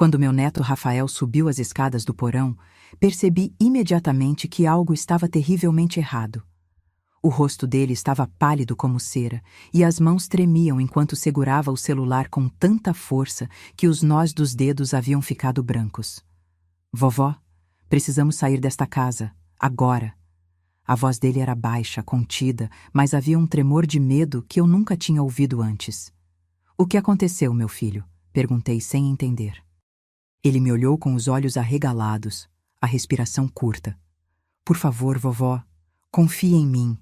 Quando meu neto Rafael subiu as escadas do porão, percebi imediatamente que algo estava terrivelmente errado. O rosto dele estava pálido como cera, e as mãos tremiam enquanto segurava o celular com tanta força que os nós dos dedos haviam ficado brancos. Vovó, precisamos sair desta casa, agora. A voz dele era baixa, contida, mas havia um tremor de medo que eu nunca tinha ouvido antes. O que aconteceu, meu filho? Perguntei sem entender. Ele me olhou com os olhos arregalados, a respiração curta. Por favor, vovó, confie em mim.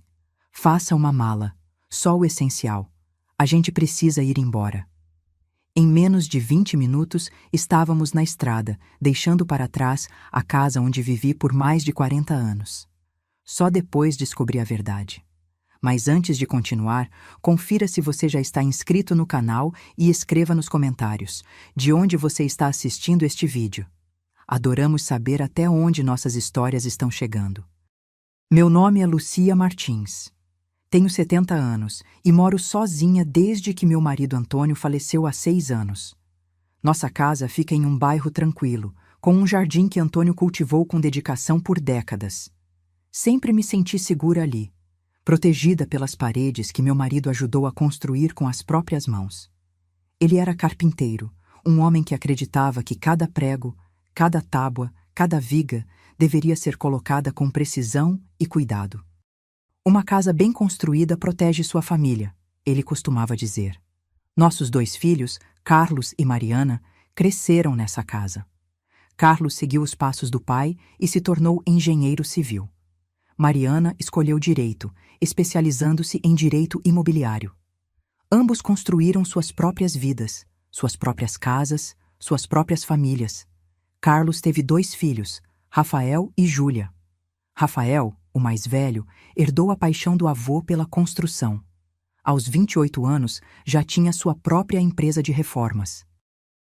Faça uma mala, só o essencial. A gente precisa ir embora. Em menos de 20 minutos, estávamos na estrada, deixando para trás a casa onde vivi por mais de 40 anos. Só depois descobri a verdade. Mas antes de continuar, confira se você já está inscrito no canal e escreva nos comentários de onde você está assistindo este vídeo. Adoramos saber até onde nossas histórias estão chegando. Meu nome é Lucia Martins. Tenho 70 anos e moro sozinha desde que meu marido Antônio faleceu há 6 anos. Nossa casa fica em um bairro tranquilo, com um jardim que Antônio cultivou com dedicação por décadas. Sempre me senti segura ali, protegida pelas paredes que meu marido ajudou a construir com as próprias mãos. Ele era carpinteiro, um homem que acreditava que cada prego, cada tábua, cada viga deveria ser colocada com precisão e cuidado. Uma casa bem construída protege sua família, ele costumava dizer. Nossos 2 filhos, Carlos e Mariana, cresceram nessa casa. Carlos seguiu os passos do pai e se tornou engenheiro civil. Mariana escolheu direito, especializando-se em direito imobiliário. Ambos construíram suas próprias vidas, suas próprias casas, suas próprias famílias. Carlos teve 2 filhos, Rafael e Júlia. Rafael, o mais velho, herdou a paixão do avô pela construção. Aos 28 anos, já tinha sua própria empresa de reformas.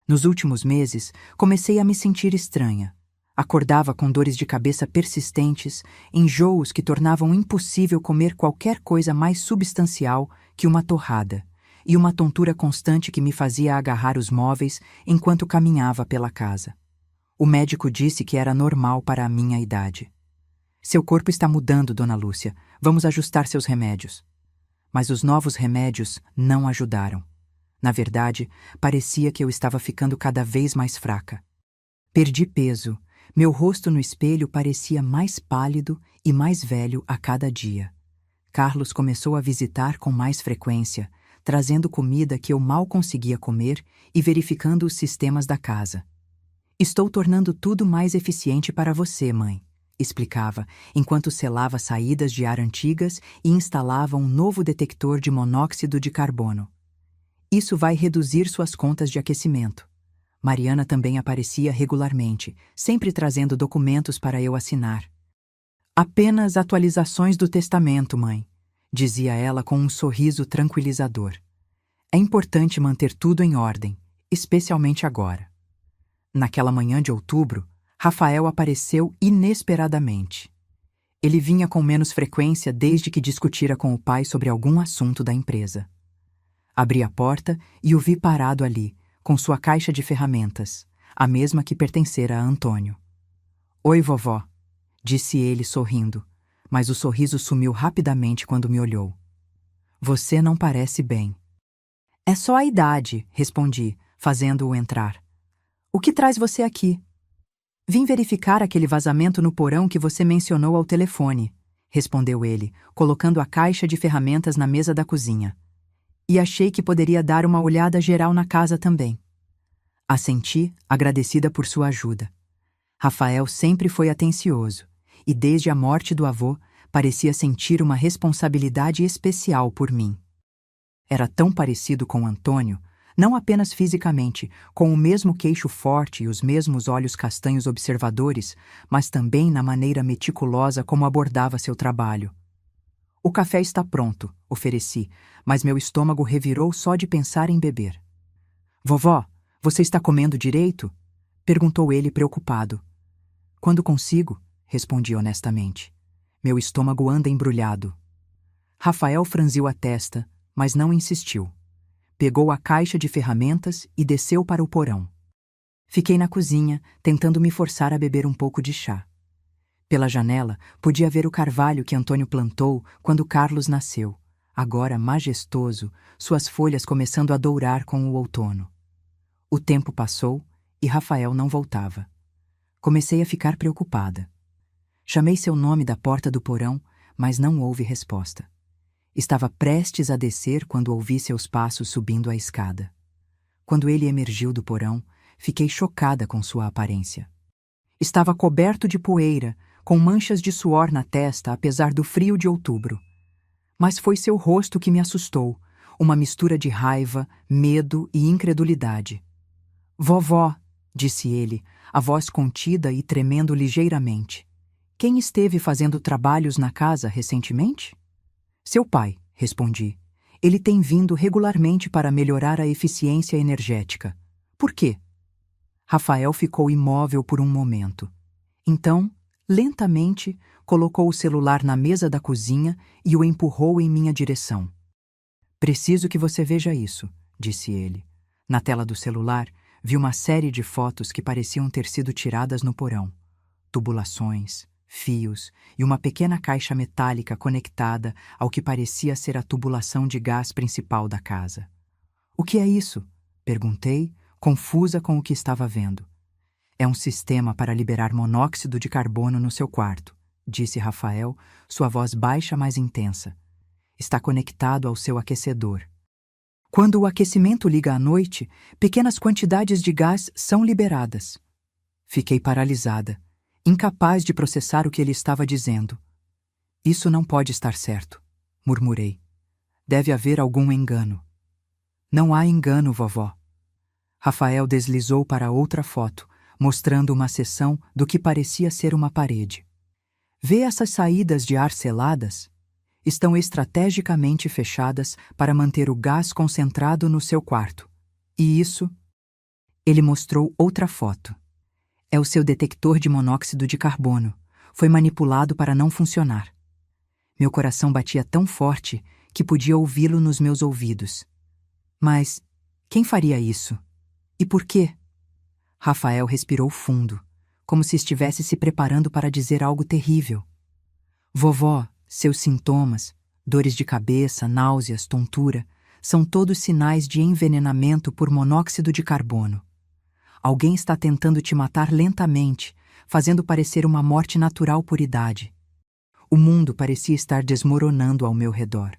Nos últimos meses, comecei a me sentir estranha. Acordava com dores de cabeça persistentes, enjoos que tornavam impossível comer qualquer coisa mais substancial que uma torrada, e uma tontura constante que me fazia agarrar os móveis enquanto caminhava pela casa. O médico disse que era normal para a minha idade. Seu corpo está mudando, dona Lúcia. Vamos ajustar seus remédios. Mas os novos remédios não ajudaram. Na verdade, parecia que eu estava ficando cada vez mais fraca. Perdi peso. Meu rosto no espelho parecia mais pálido e mais velho a cada dia. Carlos começou a visitar com mais frequência, trazendo comida que eu mal conseguia comer e verificando os sistemas da casa. Estou tornando tudo mais eficiente para você, mãe, explicava, enquanto selava saídas de ar antigas e instalava um novo detector de monóxido de carbono. Isso vai reduzir suas contas de aquecimento. Mariana também aparecia regularmente, sempre trazendo documentos para eu assinar. Apenas atualizações do testamento, mãe, dizia ela com um sorriso tranquilizador. É importante manter tudo em ordem, especialmente agora. Naquela manhã de outubro, Rafael apareceu inesperadamente. Ele vinha com menos frequência desde que discutira com o pai sobre algum assunto da empresa. Abri a porta e o vi parado ali, com sua caixa de ferramentas, a mesma que pertencera a Antônio. Oi, vovó, disse ele sorrindo, mas o sorriso sumiu rapidamente quando me olhou. Você não parece bem. É só a idade, respondi, fazendo-o entrar. O que traz você aqui? Vim verificar aquele vazamento no porão que você mencionou ao telefone, respondeu ele, colocando a caixa de ferramentas na mesa da cozinha. E achei que poderia dar uma olhada geral na casa também. Assenti, agradecida por sua ajuda. Rafael sempre foi atencioso, e desde a morte do avô, parecia sentir uma responsabilidade especial por mim. Era tão parecido com Antônio, não apenas fisicamente, com o mesmo queixo forte e os mesmos olhos castanhos observadores, mas também na maneira meticulosa como abordava seu trabalho. O café está pronto, ofereci, mas meu estômago revirou só de pensar em beber. Vovó, você está comendo direito? Perguntou ele preocupado. Quando consigo, respondi honestamente. Meu estômago anda embrulhado. Rafael franziu a testa, mas não insistiu. Pegou a caixa de ferramentas e desceu para o porão. Fiquei na cozinha, tentando me forçar a beber um pouco de chá. Pela janela, podia ver o carvalho que Antônio plantou quando Carlos nasceu, agora majestoso, suas folhas começando a dourar com o outono. O tempo passou e Rafael não voltava. Comecei a ficar preocupada. Chamei seu nome da porta do porão, mas não houve resposta. Estava prestes a descer quando ouvi seus passos subindo a escada. Quando ele emergiu do porão, fiquei chocada com sua aparência. Estava coberto de poeira, com manchas de suor na testa apesar do frio de outubro. Mas foi seu rosto que me assustou, uma mistura de raiva, medo e incredulidade. "Vovó", disse ele, a voz contida e tremendo ligeiramente. "Quem esteve fazendo trabalhos na casa recentemente?" "Seu pai", respondi. "Ele tem vindo regularmente para melhorar a eficiência energética." "Por quê?" Rafael ficou imóvel por um momento. Então, lentamente, colocou o celular na mesa da cozinha e o empurrou em minha direção. "Preciso que você veja isso", disse ele. Na tela do celular, vi uma série de fotos que pareciam ter sido tiradas no porão. Tubulações, fios e uma pequena caixa metálica conectada ao que parecia ser a tubulação de gás principal da casa. "O que é isso?" perguntei, confusa com o que estava vendo. "É um sistema para liberar monóxido de carbono no seu quarto", disse Rafael, sua voz baixa mais intensa. "Está conectado ao seu aquecedor. Quando o aquecimento liga à noite, pequenas quantidades de gás são liberadas." Fiquei paralisada, incapaz de processar o que ele estava dizendo. "Isso não pode estar certo", murmurei. "Deve haver algum engano." "Não há engano, vovó." Rafael deslizou para outra foto, mostrando uma seção do que parecia ser uma parede. "Vê essas saídas de ar seladas? Estão estrategicamente fechadas para manter o gás concentrado no seu quarto. E isso..." Ele mostrou outra foto. "É o seu detector de monóxido de carbono. Foi manipulado para não funcionar." Meu coração batia tão forte que podia ouvi-lo nos meus ouvidos. "Mas quem faria isso? E por quê?" Rafael respirou fundo, como se estivesse se preparando para dizer algo terrível. "Vovó, seus sintomas, dores de cabeça, náuseas, tontura, são todos sinais de envenenamento por monóxido de carbono. Alguém está tentando te matar lentamente, fazendo parecer uma morte natural por idade." O mundo parecia estar desmoronando ao meu redor.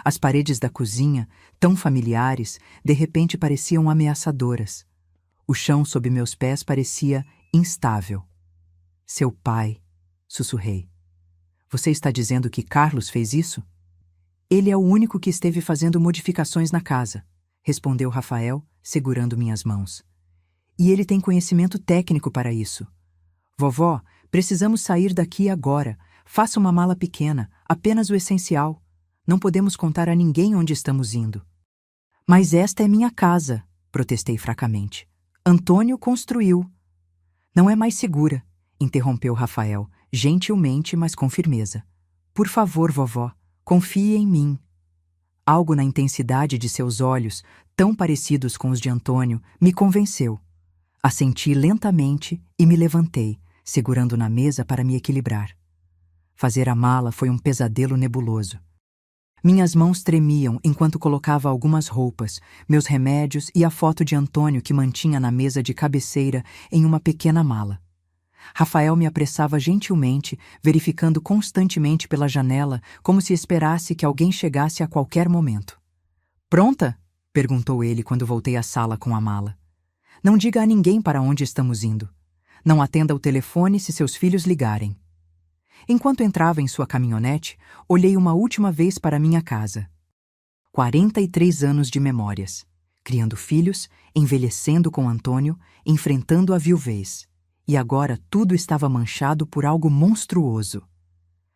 As paredes da cozinha, tão familiares, de repente pareciam ameaçadoras. O chão sob meus pés parecia instável. "Seu pai", sussurrei. "Você está dizendo que Carlos fez isso?" "Ele é o único que esteve fazendo modificações na casa", respondeu Rafael, segurando minhas mãos. "E ele tem conhecimento técnico para isso. Vovó, precisamos sair daqui agora. Faça uma mala pequena, apenas o essencial. Não podemos contar a ninguém onde estamos indo." "Mas esta é minha casa", protestei fracamente. "Antônio construiu." "Não é mais segura", interrompeu Rafael, gentilmente, mas com firmeza. "Por favor, vovó, confie em mim." Algo na intensidade de seus olhos, tão parecidos com os de Antônio, me convenceu. Assenti lentamente e me levantei, segurando na mesa para me equilibrar. Fazer a mala foi um pesadelo nebuloso. Minhas mãos tremiam enquanto colocava algumas roupas, meus remédios e a foto de Antônio que mantinha na mesa de cabeceira em uma pequena mala. Rafael me apressava gentilmente, verificando constantemente pela janela, como se esperasse que alguém chegasse a qualquer momento. "Pronta?" perguntou ele quando voltei à sala com a mala. "Não diga a ninguém para onde estamos indo. Não atenda o telefone se seus filhos ligarem." Enquanto entrava em sua caminhonete, olhei uma última vez para minha casa. 43 anos de memórias. Criando filhos, envelhecendo com Antônio, enfrentando a viuvez. E agora tudo estava manchado por algo monstruoso.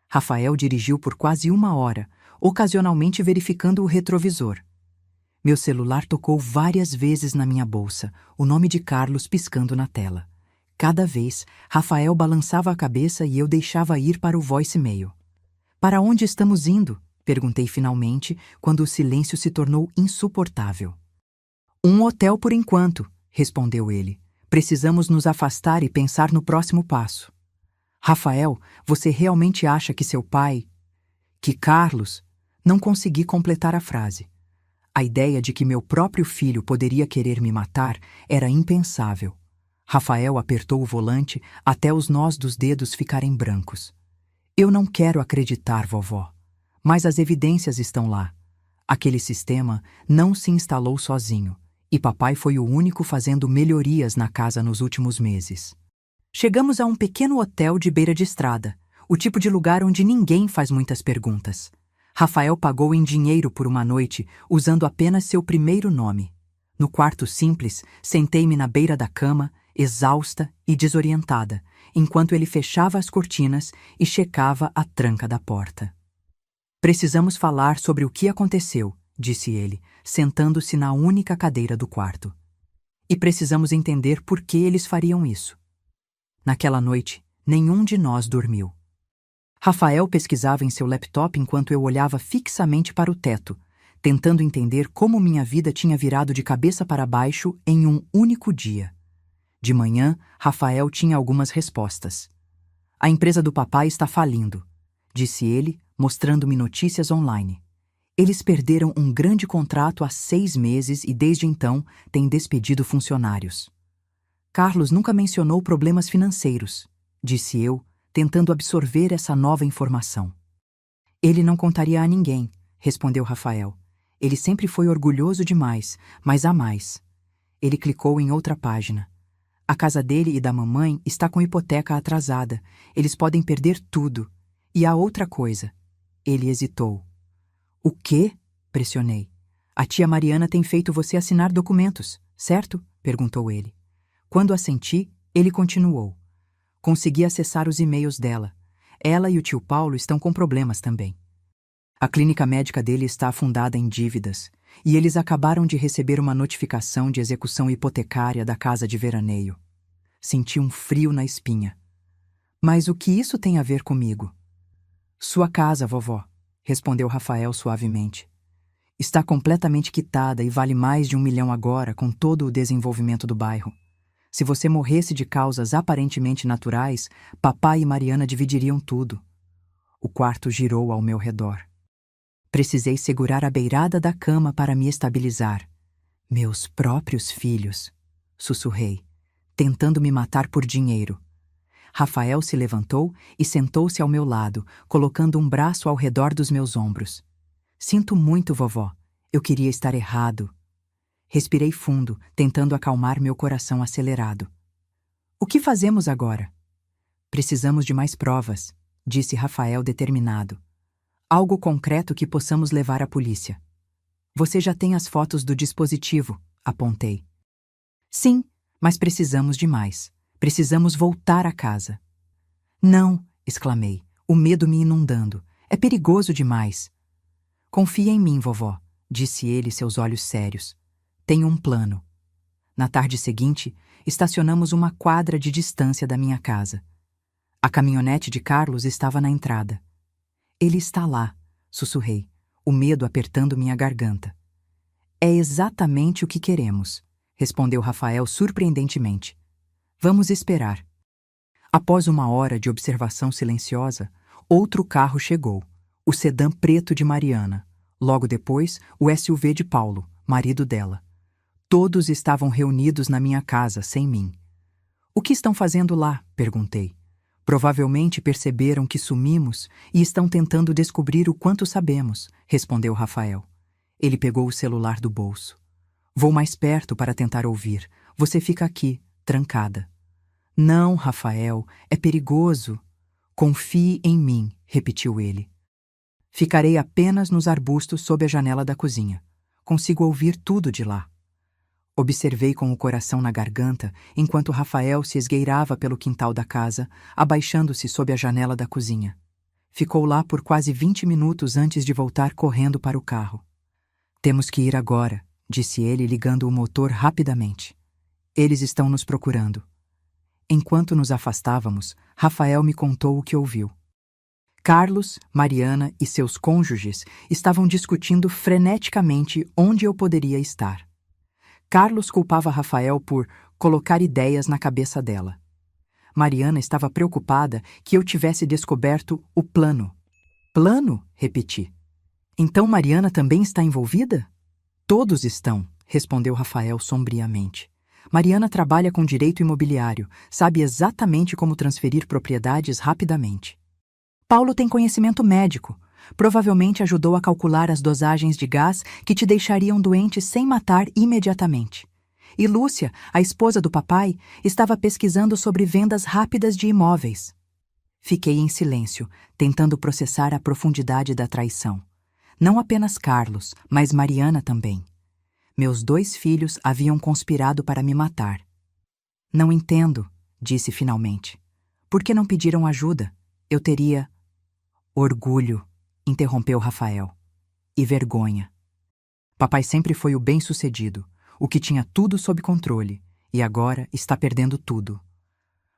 Rafael dirigiu por quase 1 hora, ocasionalmente verificando o retrovisor. Meu celular tocou várias vezes na minha bolsa, o nome de Carlos piscando na tela. Cada vez, Rafael balançava a cabeça e eu deixava ir para o voicemail. "Para onde estamos indo?" perguntei finalmente, quando o silêncio se tornou insuportável. "Um hotel por enquanto", respondeu ele. Precisamos nos afastar e pensar no próximo passo. Rafael, você realmente acha que seu pai... Que Carlos... Não consegui completar a frase. A ideia de que meu próprio filho poderia querer me matar era impensável. Rafael apertou o volante até os nós dos dedos ficarem brancos. Eu não quero acreditar, vovó. Mas as evidências estão lá. Aquele sistema não se instalou sozinho, e papai foi o único fazendo melhorias na casa nos últimos meses. Chegamos a um pequeno hotel de beira de estrada, o tipo de lugar onde ninguém faz muitas perguntas. Rafael pagou em dinheiro por uma noite, usando apenas seu primeiro nome. No quarto simples, sentei-me na beira da cama, exausta e desorientada, enquanto ele fechava as cortinas e checava a tranca da porta. Precisamos falar sobre o que aconteceu, disse ele, sentando-se na única cadeira do quarto. E precisamos entender por que eles fariam isso. Naquela noite, nenhum de nós dormiu. Rafael pesquisava em seu laptop enquanto eu olhava fixamente para o teto, tentando entender como minha vida tinha virado de cabeça para baixo em um único dia. De manhã, Rafael tinha algumas respostas. A empresa do papai está falindo, disse ele, mostrando-me notícias online. Eles perderam um grande contrato há 6 meses e desde então têm despedido funcionários. Carlos nunca mencionou problemas financeiros, disse eu, tentando absorver essa nova informação. Ele não contaria a ninguém, respondeu Rafael. Ele sempre foi orgulhoso demais, mas há mais. Ele clicou em outra página. A casa dele e da mamãe está com hipoteca atrasada. Eles podem perder tudo. E há outra coisa. Ele hesitou. O quê? Pressionei. A tia Mariana tem feito você assinar documentos, certo? Perguntou ele. Quando assenti, ele continuou. Consegui acessar os e-mails dela. Ela e o tio Paulo estão com problemas também. A clínica médica dele está afundada em dívidas, e eles acabaram de receber uma notificação de execução hipotecária da casa de veraneio. Senti um frio na espinha. Mas o que isso tem a ver comigo? Sua casa, vovó, respondeu Rafael suavemente. Está completamente quitada e vale mais de 1 milhão agora com todo o desenvolvimento do bairro. Se você morresse de causas aparentemente naturais, papai e Mariana dividiriam tudo. O quarto girou ao meu redor. Precisei segurar a beirada da cama para me estabilizar. Meus próprios filhos, sussurrei, tentando me matar por dinheiro. Rafael se levantou e sentou-se ao meu lado, colocando um braço ao redor dos meus ombros. Sinto muito, vovó. Eu queria estar errado. Respirei fundo, tentando acalmar meu coração acelerado. O que fazemos agora? Precisamos de mais provas, disse Rafael determinado. Algo concreto que possamos levar à polícia. Você já tem as fotos do dispositivo, apontei. Sim, mas precisamos de mais. Precisamos voltar à casa. Não, exclamei, o medo me inundando. É perigoso demais. Confia em mim, vovó, disse ele, seus olhos sérios. Tenho um plano. Na tarde seguinte, estacionamos uma quadra de distância da minha casa. A caminhonete de Carlos estava na entrada. Ele está lá, sussurrei, o medo apertando minha garganta. É exatamente o que queremos, respondeu Rafael surpreendentemente. Vamos esperar. Após 1 hora de observação silenciosa, outro carro chegou, o sedã preto de Mariana. Logo depois, o SUV de Paulo, marido dela. Todos estavam reunidos na minha casa, sem mim. O que estão fazendo lá? Perguntei. Provavelmente perceberam que sumimos e estão tentando descobrir o quanto sabemos, respondeu Rafael. Ele pegou o celular do bolso. Vou mais perto para tentar ouvir. Você fica aqui, trancada. Não, Rafael, é perigoso. Confie em mim, repetiu ele. Ficarei apenas nos arbustos sob a janela da cozinha. Consigo ouvir tudo de lá. Observei com o coração na garganta enquanto Rafael se esgueirava pelo quintal da casa, abaixando-se sob a janela da cozinha. Ficou lá por quase 20 minutos antes de voltar correndo para o carro. Temos que ir agora, disse ele, ligando o motor rapidamente. Eles estão nos procurando. Enquanto nos afastávamos, Rafael me contou o que ouviu. Carlos, Mariana e seus cônjuges estavam discutindo freneticamente onde eu poderia estar. Carlos culpava Rafael por colocar ideias na cabeça dela. Mariana estava preocupada que eu tivesse descoberto o plano. Plano? Repeti. Então Mariana também está envolvida? Todos estão, respondeu Rafael sombriamente. Mariana trabalha com direito imobiliário, sabe exatamente como transferir propriedades rapidamente. Paulo tem conhecimento médico. Provavelmente ajudou a calcular as dosagens de gás que te deixariam doente sem matar imediatamente. E Lúcia, a esposa do papai, estava pesquisando sobre vendas rápidas de imóveis. Fiquei em silêncio, tentando processar a profundidade da traição. Não apenas Carlos, mas Mariana também. Meus 2 filhos haviam conspirado para me matar. Não entendo, disse finalmente. Por que não pediram ajuda? Eu teria... Orgulho, interrompeu Rafael. E vergonha. Papai sempre foi o bem-sucedido, o que tinha tudo sob controle, e agora está perdendo tudo.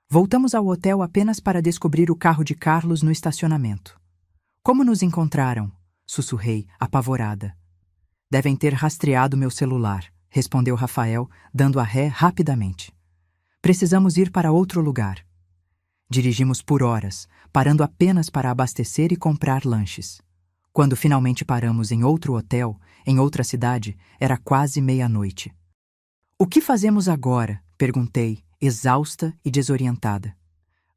Voltamos ao hotel apenas para descobrir o carro de Carlos no estacionamento. Como nos encontraram? Sussurrei, apavorada. Devem ter rastreado meu celular, respondeu Rafael, dando a ré rapidamente. Precisamos ir para outro lugar. Dirigimos por horas, parando apenas para abastecer e comprar lanches. Quando finalmente paramos em outro hotel, em outra cidade, era quase meia-noite. O que fazemos agora? Perguntei, exausta e desorientada.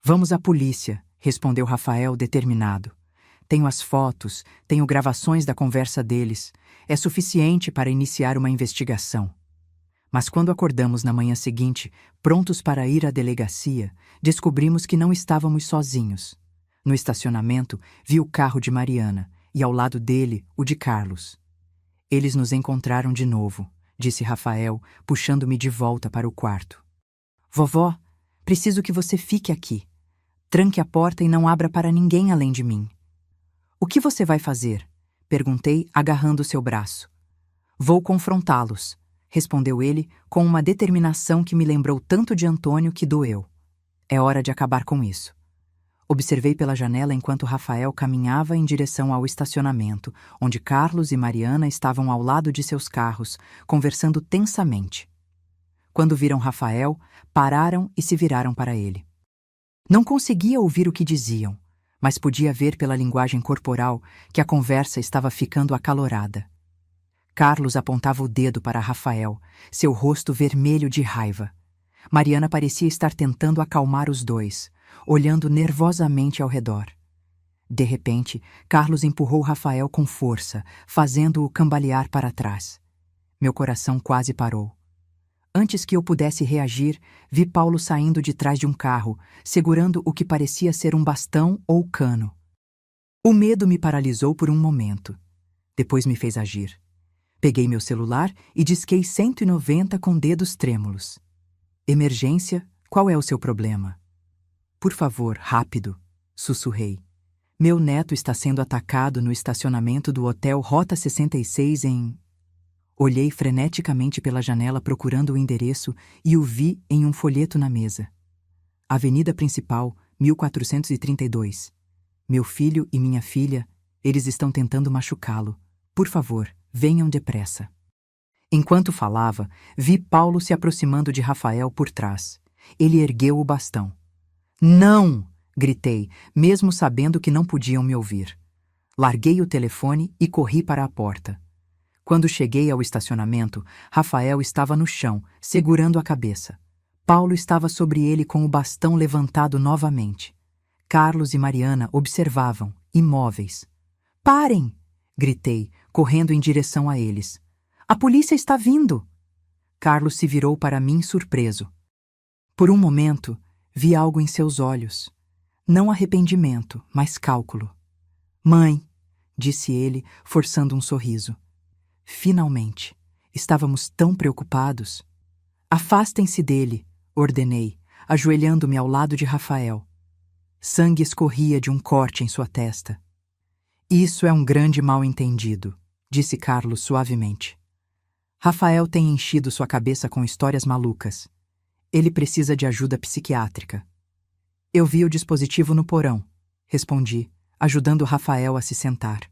Vamos à polícia, respondeu Rafael determinado. Tenho as fotos, tenho gravações da conversa deles. É suficiente para iniciar uma investigação. Mas quando acordamos na manhã seguinte, prontos para ir à delegacia, descobrimos que não estávamos sozinhos. No estacionamento, vi o carro de Mariana e ao lado dele, o de Carlos. Eles nos encontraram de novo, disse Rafael, puxando-me de volta para o quarto. Vovó, preciso que você fique aqui. Tranque a porta e não abra para ninguém além de mim. O que você vai fazer? Perguntei, agarrando seu braço. Vou confrontá-los, respondeu ele com uma determinação que me lembrou tanto de Antônio que doeu. É hora de acabar com isso. Observei pela janela enquanto Rafael caminhava em direção ao estacionamento, onde Carlos e Mariana estavam ao lado de seus carros, conversando tensamente. Quando viram Rafael, pararam e se viraram para ele. Não conseguia ouvir o que diziam, mas podia ver pela linguagem corporal que a conversa estava ficando acalorada. Carlos apontava o dedo para Rafael, seu rosto vermelho de raiva. Mariana parecia estar tentando acalmar os dois, olhando nervosamente ao redor. De repente, Carlos empurrou Rafael com força, fazendo-o cambalear para trás. Meu coração quase parou. Antes que eu pudesse reagir, vi Paulo saindo de trás de um carro, segurando o que parecia ser um bastão ou cano. O medo me paralisou por um momento. Depois me fez agir. Peguei meu celular e disquei 190 com dedos trêmulos. Emergência, qual é o seu problema? Por favor, rápido, sussurrei. Meu neto está sendo atacado no estacionamento do Hotel Rota 66 em... Olhei freneticamente pela janela procurando o endereço e o vi em um folheto na mesa. Avenida Principal, 1432. Meu filho e minha filha, eles estão tentando machucá-lo. Por favor, venham depressa. Enquanto falava, vi Paulo se aproximando de Rafael por trás. Ele ergueu o bastão. Não! Gritei, mesmo sabendo que não podiam me ouvir. Larguei o telefone e corri para a porta. Quando cheguei ao estacionamento, Rafael estava no chão, segurando a cabeça. Paulo estava sobre ele com o bastão levantado novamente. Carlos e Mariana observavam, imóveis. Parem! Gritei, correndo em direção a eles. A polícia está vindo! Carlos se virou para mim surpreso. Por um momento, vi algo em seus olhos. Não arrependimento, mas cálculo. Mãe, disse ele, forçando um sorriso. Finalmente, estávamos tão preocupados. Afastem-se dele, ordenei, ajoelhando-me ao lado de Rafael. Sangue escorria de um corte em sua testa. Isso é um grande mal-entendido, disse Carlos suavemente. Rafael tem enchido sua cabeça com histórias malucas. Ele precisa de ajuda psiquiátrica. Eu vi o dispositivo no porão, respondi, ajudando Rafael a se sentar.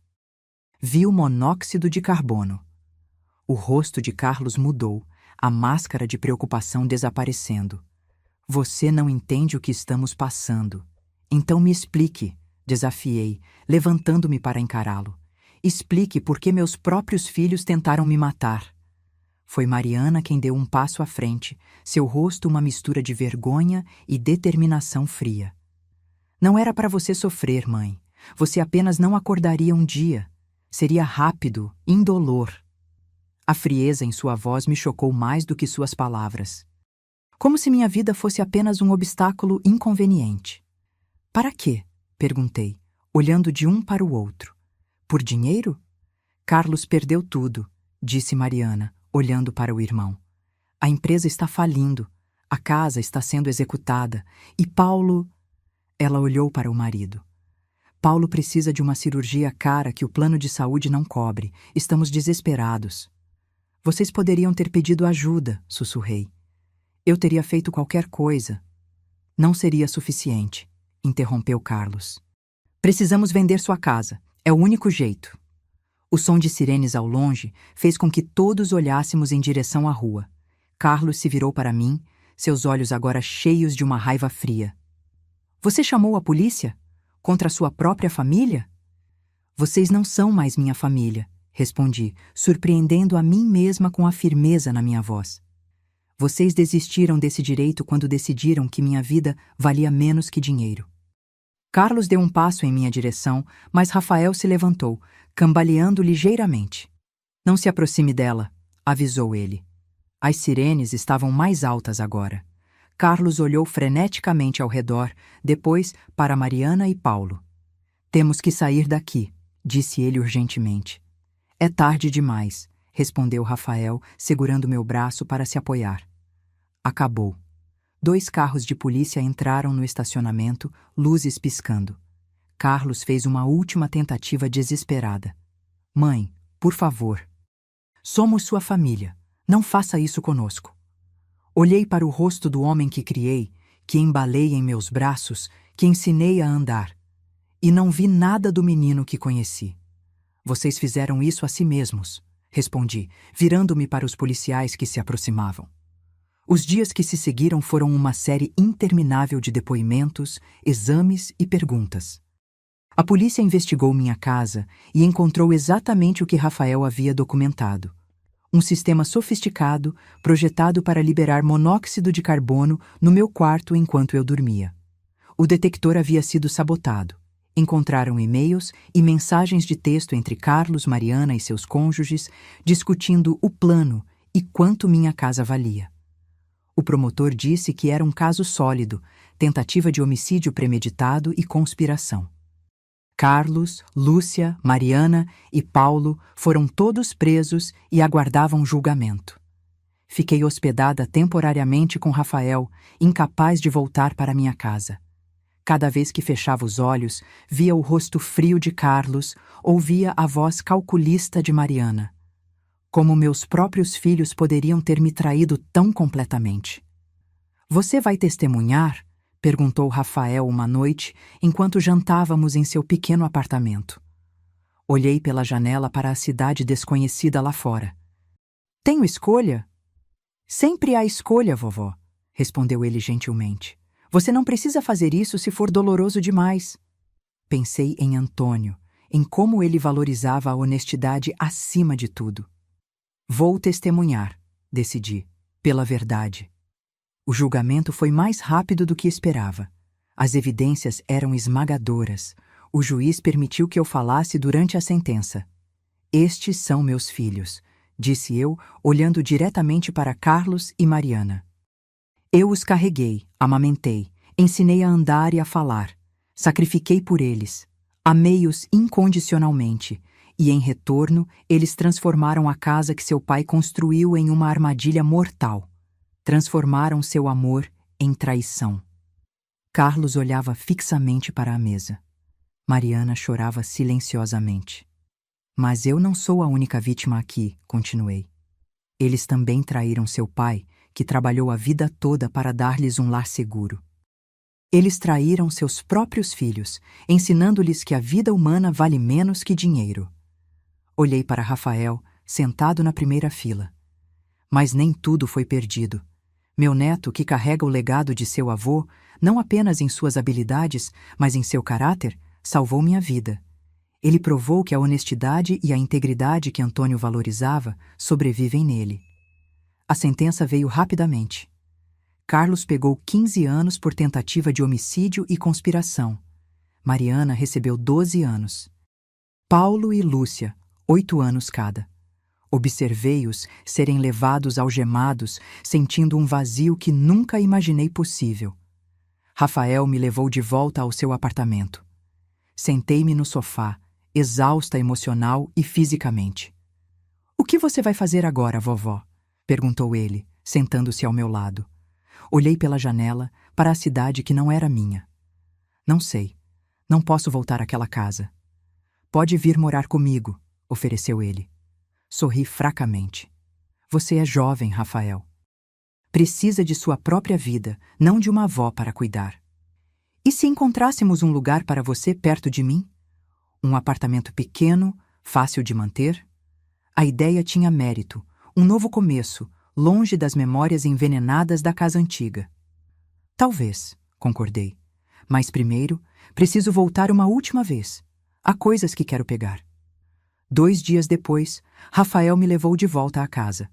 Vi o monóxido de carbono. O rosto de Carlos mudou, a máscara de preocupação desaparecendo. Você não entende o que estamos passando. Então me explique, desafiei, levantando-me para encará-lo. Explique por que meus próprios filhos tentaram me matar. Foi Mariana quem deu um passo à frente, seu rosto uma mistura de vergonha e determinação fria. Não era para você sofrer, mãe. Você apenas não acordaria um dia. Seria rápido, indolor. A frieza em sua voz me chocou mais do que suas palavras. Como se minha vida fosse apenas um obstáculo inconveniente. Para quê? Perguntei, olhando de um para o outro. Por dinheiro? Carlos perdeu tudo, disse Mariana, olhando para o irmão. A empresa está falindo, a casa está sendo executada, e Paulo... Ela olhou para o marido. Paulo precisa de uma cirurgia cara que o plano de saúde não cobre. Estamos desesperados. Vocês poderiam ter pedido ajuda, sussurrei. Eu teria feito qualquer coisa. Não seria suficiente, interrompeu Carlos. Precisamos vender sua casa. É o único jeito. O som de sirenes ao longe fez com que todos olhássemos em direção à rua. Carlos se virou para mim, seus olhos agora cheios de uma raiva fria. Você chamou a polícia? Contra sua própria família? Vocês não são mais minha família, respondi, surpreendendo a mim mesma com a firmeza na minha voz. Vocês desistiram desse direito quando decidiram que minha vida valia menos que dinheiro. Carlos deu um passo em minha direção, mas Rafael se levantou, cambaleando ligeiramente. Não se aproxime dela, avisou ele. As sirenes estavam mais altas agora. Carlos olhou freneticamente ao redor, depois para Mariana e Paulo. Temos que sair daqui, disse ele urgentemente. É tarde demais, respondeu Rafael, segurando meu braço para se apoiar. Acabou. 2 carros de polícia entraram no estacionamento, luzes piscando. Carlos fez uma última tentativa desesperada. Mãe, por favor. Somos sua família. Não faça isso conosco. Olhei para o rosto do homem que criei, que embalei em meus braços, que ensinei a andar. E não vi nada do menino que conheci. Vocês fizeram isso a si mesmos, respondi, virando-me para os policiais que se aproximavam. Os dias que se seguiram foram uma série interminável de depoimentos, exames e perguntas. A polícia investigou minha casa e encontrou exatamente o que Rafael havia documentado. Um sistema sofisticado, projetado para liberar monóxido de carbono no meu quarto enquanto eu dormia. O detector havia sido sabotado. Encontraram e-mails e mensagens de texto entre Carlos, Mariana e seus cônjuges, discutindo o plano e quanto minha casa valia. O promotor disse que era um caso sólido, tentativa de homicídio premeditado e conspiração. Carlos, Lúcia, Mariana e Paulo foram todos presos e aguardavam julgamento. Fiquei hospedada temporariamente com Rafael, incapaz de voltar para minha casa. Cada vez que fechava os olhos, via o rosto frio de Carlos, ouvia a voz calculista de Mariana. Como meus próprios filhos poderiam ter me traído tão completamente? Você vai testemunhar? Perguntou Rafael uma noite, enquanto jantávamos em seu pequeno apartamento. Olhei pela janela para a cidade desconhecida lá fora. Tenho escolha? Sempre há escolha, vovó, respondeu ele gentilmente. Você não precisa fazer isso se for doloroso demais. Pensei em Antônio, em como ele valorizava a honestidade acima de tudo. Vou testemunhar, decidi, pela verdade. O julgamento foi mais rápido do que esperava. As evidências eram esmagadoras. O juiz permitiu que eu falasse durante a sentença. Estes são meus filhos, disse eu, olhando diretamente para Carlos e Mariana. Eu os carreguei, amamentei, ensinei a andar e a falar. Sacrifiquei por eles. Amei-os incondicionalmente. E, em retorno, eles transformaram a casa que seu pai construiu em uma armadilha mortal. Transformaram seu amor em traição. Carlos olhava fixamente para a mesa. Mariana chorava silenciosamente. Mas eu não sou a única vítima aqui, continuei. Eles também traíram seu pai, que trabalhou a vida toda para dar-lhes um lar seguro. Eles traíram seus próprios filhos, ensinando-lhes que a vida humana vale menos que dinheiro. Olhei para Rafael, sentado na primeira fila. Mas nem tudo foi perdido. Meu neto, que carrega o legado de seu avô, não apenas em suas habilidades, mas em seu caráter, salvou minha vida. Ele provou que a honestidade e a integridade que Antônio valorizava sobrevivem nele. A sentença veio rapidamente. Carlos pegou 15 anos por tentativa de homicídio e conspiração. Mariana recebeu 12 anos. Paulo e Lúcia, 8 anos cada. Observei-os serem levados algemados, sentindo um vazio que nunca imaginei possível. Rafael me levou de volta ao seu apartamento. Sentei-me no sofá, exausta emocional e fisicamente. "O que você vai fazer agora, vovó?" perguntou ele, sentando-se ao meu lado. Olhei pela janela para a cidade que não era minha. "Não sei. Não posso voltar àquela casa." "Pode vir morar comigo", ofereceu ele. Sorri fracamente. "Você é jovem, Rafael. Precisa de sua própria vida, não de uma avó para cuidar. E se encontrássemos um lugar para você perto de mim? Um apartamento pequeno, fácil de manter?" A ideia tinha mérito, um novo começo, longe das memórias envenenadas da casa antiga. "Talvez", concordei. "Mas primeiro, preciso voltar uma última vez. Há coisas que quero pegar." 2 dias depois, Rafael me levou de volta à casa.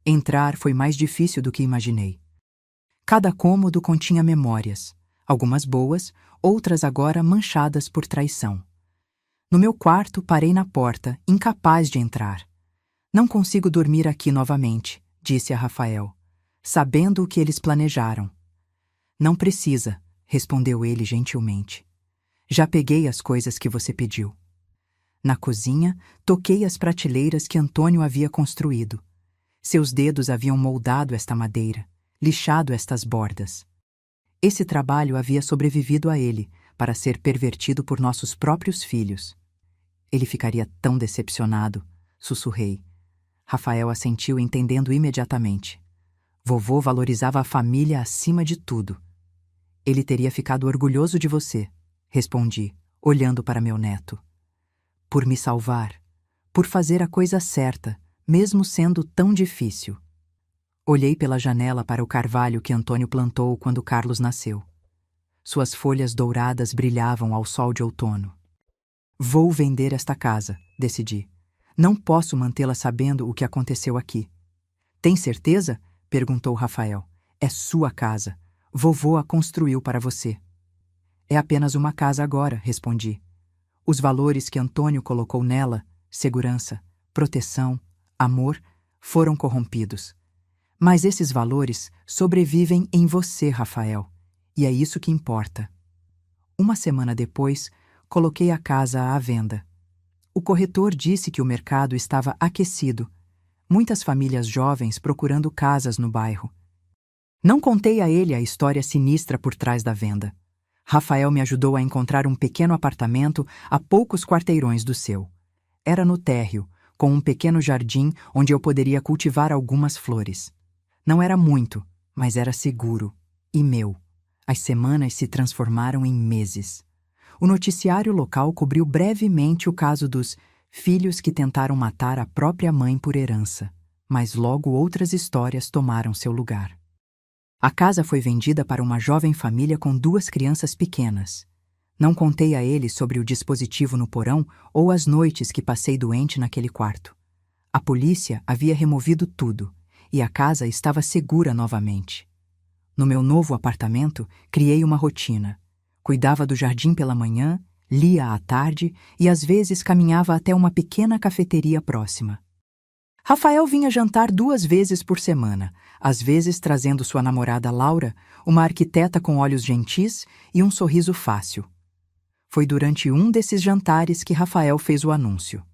Entrar foi mais difícil do que imaginei. Cada cômodo continha memórias, algumas boas, outras agora manchadas por traição. No meu quarto, parei na porta, incapaz de entrar. "Não consigo dormir aqui novamente", disse a Rafael, sabendo o que eles planejaram. "Não precisa", respondeu ele gentilmente. "Já peguei as coisas que você pediu." Na cozinha, toquei as prateleiras que Antônio havia construído. Seus dedos haviam moldado esta madeira, lixado estas bordas. Esse trabalho havia sobrevivido a ele, para ser pervertido por nossos próprios filhos. "Ele ficaria tão decepcionado", sussurrei. Rafael assentiu, entendendo imediatamente. "Vovô valorizava a família acima de tudo." "Ele teria ficado orgulhoso de você", respondi, olhando para meu neto. "Por me salvar, por fazer a coisa certa, mesmo sendo tão difícil." Olhei pela janela para o carvalho que Antônio plantou quando Carlos nasceu. Suas folhas douradas brilhavam ao sol de outono. "Vou vender esta casa", decidi. "Não posso mantê-la sabendo o que aconteceu aqui." "Tem certeza?" perguntou Rafael. "É sua casa. Vovô a construiu para você." "É apenas uma casa agora", respondi. Os valores que Antônio colocou nela, segurança, proteção, amor, foram corrompidos. Mas esses valores sobrevivem em você, Rafael, e é isso que importa. Uma semana depois, coloquei a casa à venda. O corretor disse que o mercado estava aquecido, muitas famílias jovens procurando casas no bairro. Não contei a ele a história sinistra por trás da venda. Rafael me ajudou a encontrar um pequeno apartamento a poucos quarteirões do seu. Era no térreo, com um pequeno jardim onde eu poderia cultivar algumas flores. Não era muito, mas era seguro. E meu. As semanas se transformaram em meses. O noticiário local cobriu brevemente o caso dos filhos que tentaram matar a própria mãe por herança, mas logo outras histórias tomaram seu lugar. A casa foi vendida para uma jovem família com 2 crianças pequenas. Não contei a ele sobre o dispositivo no porão ou as noites que passei doente naquele quarto. A polícia havia removido tudo, e a casa estava segura novamente. No meu novo apartamento, criei uma rotina. Cuidava do jardim pela manhã, lia à tarde e às vezes caminhava até uma pequena cafeteria próxima. Rafael vinha jantar 2 vezes por semana, às vezes trazendo sua namorada Laura, uma arquiteta com olhos gentis e um sorriso fácil. Foi durante um desses jantares que Rafael fez o anúncio.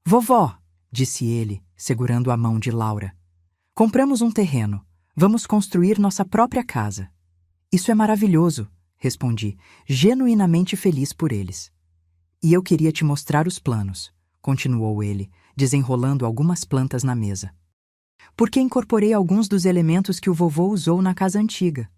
"Vovó", disse ele, segurando a mão de Laura, "compramos um terreno. Vamos construir nossa própria casa." "Isso é maravilhoso", respondi, genuinamente feliz por eles. "E eu queria te mostrar os planos", continuou ele, desenrolando algumas plantas na mesa. "Porque incorporei alguns dos elementos que o vovô usou na casa antiga."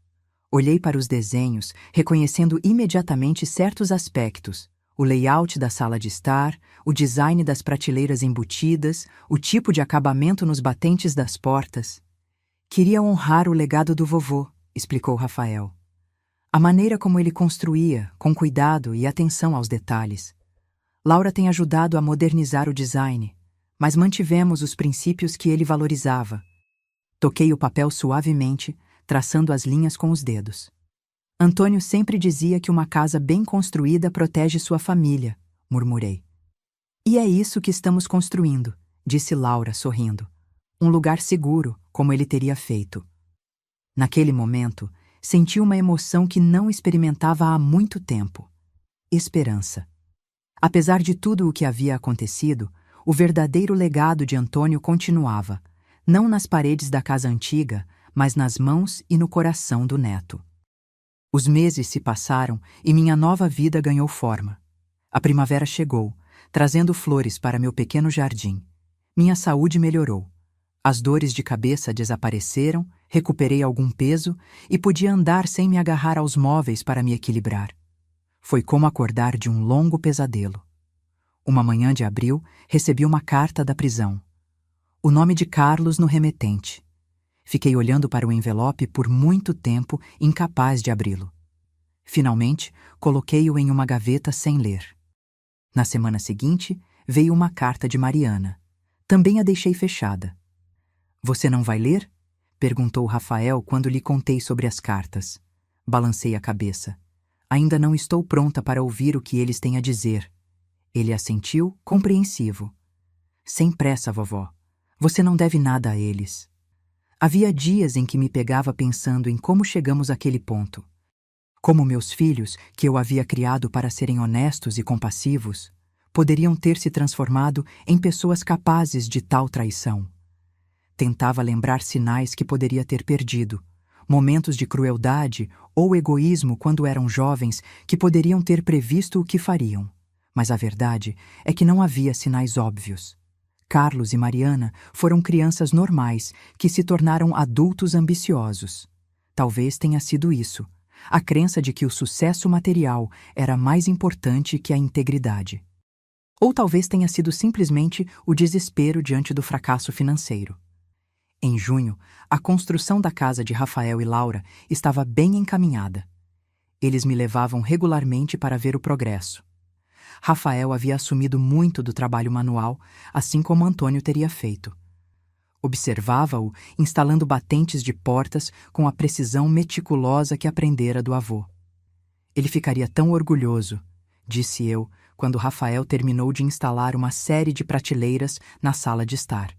Olhei para os desenhos, reconhecendo imediatamente certos aspectos: O layout da sala de estar, o design das prateleiras embutidas, o tipo de acabamento nos batentes das portas. Queria honrar o legado do vovô, explicou Rafael. A maneira como ele construía, com cuidado e atenção aos detalhes. Laura tem ajudado a modernizar o design, mas mantivemos os princípios que ele valorizava. Toquei o papel suavemente, traçando as linhas com os dedos. Antônio sempre dizia que uma casa bem construída protege sua família, murmurei. E é isso que estamos construindo, disse Laura, sorrindo. Um lugar seguro, como ele teria feito. Naquele momento, senti uma emoção que não experimentava há muito tempo. Esperança. Apesar de tudo o que havia acontecido, o verdadeiro legado de Antônio continuava, não nas paredes da casa antiga, mas nas mãos e no coração do neto. Os meses se passaram e minha nova vida ganhou forma. A primavera chegou, trazendo flores para meu pequeno jardim. Minha saúde melhorou. As dores de cabeça desapareceram, recuperei algum peso e podia andar sem me agarrar aos móveis para me equilibrar. Foi como acordar de um longo pesadelo. Uma manhã de abril, recebi uma carta da prisão. O nome de Carlos no remetente. Fiquei olhando para o envelope por muito tempo, incapaz de abri-lo. Finalmente, coloquei-o em uma gaveta sem ler. Na semana seguinte, veio uma carta de Mariana. Também a deixei fechada. Você não vai ler? Perguntou Rafael quando lhe contei sobre as cartas. Balancei a cabeça. Ainda não estou pronta para ouvir o que eles têm a dizer. Ele assentiu, compreensivo. Sem pressa, vovó. Você não deve nada a eles. Havia dias em que me pegava pensando em como chegamos àquele ponto. Como meus filhos, que eu havia criado para serem honestos e compassivos, poderiam ter se transformado em pessoas capazes de tal traição. Tentava lembrar sinais que poderia ter perdido, momentos de crueldade ou egoísmo quando eram jovens que poderiam ter previsto o que fariam. Mas a verdade é que não havia sinais óbvios. Carlos e Mariana foram crianças normais que se tornaram adultos ambiciosos. Talvez tenha sido isso, a crença de que o sucesso material era mais importante que a integridade. Ou talvez tenha sido simplesmente o desespero diante do fracasso financeiro. Em junho, a construção da casa de Rafael e Laura estava bem encaminhada. Eles me levavam regularmente para ver o progresso. Rafael havia assumido muito do trabalho manual, assim como Antônio teria feito. Observava-o instalando batentes de portas com a precisão meticulosa que aprendera do avô. Ele ficaria tão orgulhoso, disse eu, quando Rafael terminou de instalar uma série de prateleiras na sala de estar.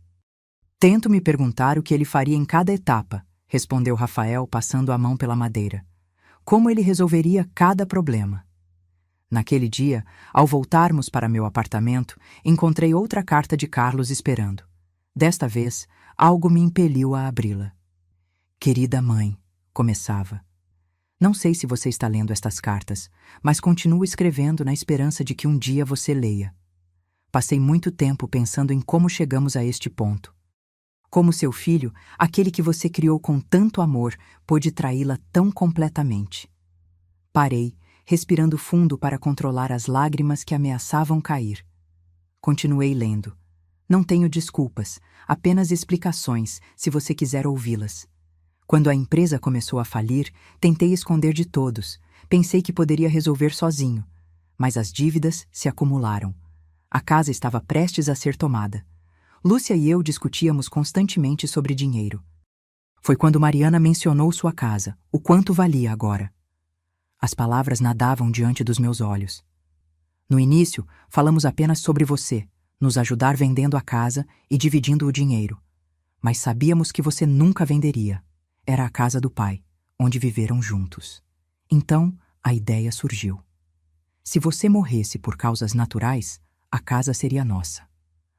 Tento me perguntar o que ele faria em cada etapa, respondeu Rafael, passando a mão pela madeira. Como ele resolveria cada problema. Naquele dia, ao voltarmos para meu apartamento, encontrei outra carta de Carlos esperando. Desta vez, algo me impeliu a abri-la. Querida mãe, começava. Não sei se você está lendo estas cartas, mas continuo escrevendo na esperança de que um dia você leia. Passei muito tempo pensando em como chegamos a este ponto. Como seu filho, aquele que você criou com tanto amor, pôde traí-la tão completamente. Parei, respirando fundo para controlar as lágrimas que ameaçavam cair. Continuei lendo. Não tenho desculpas, apenas explicações, se você quiser ouvi-las. Quando a empresa começou a falir, tentei esconder de todos. Pensei que poderia resolver sozinho. Mas as dívidas se acumularam. A casa estava prestes a ser tomada. Lúcia e eu discutíamos constantemente sobre dinheiro. Foi quando Mariana mencionou sua casa, o quanto valia agora. As palavras nadavam diante dos meus olhos. No início, falamos apenas sobre você, nos ajudar vendendo a casa e dividindo o dinheiro. Mas sabíamos que você nunca venderia. Era a casa do pai, onde viveram juntos. Então, a ideia surgiu. Se você morresse por causas naturais, a casa seria nossa.